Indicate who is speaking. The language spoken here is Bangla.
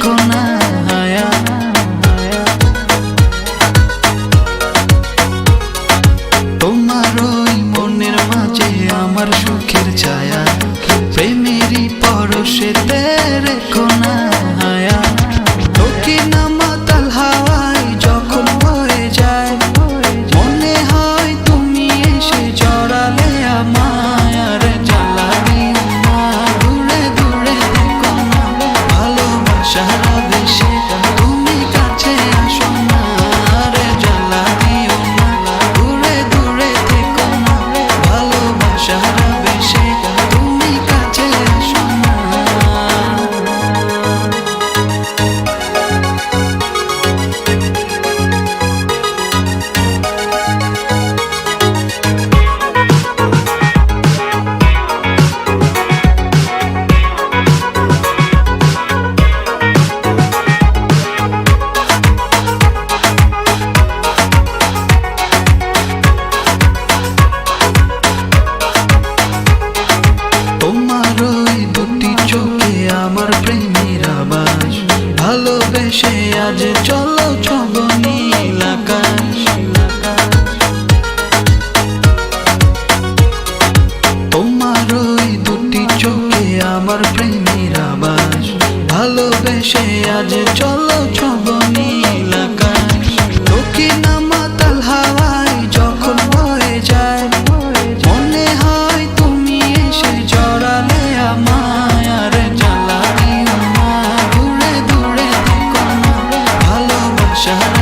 Speaker 1: রেখো না হায়া। তোমার ওই মনের মাঝে আমার সুখের ছায়া, প্রেমেরই পরশেতে রেখো না হায়া। দক্ষিণা মাতাল হাওয়ায় যখন বয়ে যায়, মনে হয় তুমি এসে জড়ালে আমায়। আর জ্বালা দিও না, দূরে দূরে থেকো না, ভালোবাসার আবেশে তুমি কাছে আসো না। আর জ্বালা দিও না, দূরে দূরে থেকো না, ভালোবাসার আবেশে তুমি কাছে আসো না। তোমার ওই দুটি চোখে আমার প্রেমের আবাস, ভালোবেসে আজ চলো ছব নীল আকাশ। তোমার ওই দুটি চোখে আমার প্রেমের আবাস, ভালোবেসে আজ চলো ছব নীল আকাশ। দক্ষিণা মাতাল হাওয়ায় যখন বয়ে যায়, মনে হয় তুমি এসে জড়ালে আমায়। আর জ্বালা দিও না, দূরে দূরে থেকো না, ভালোবাসার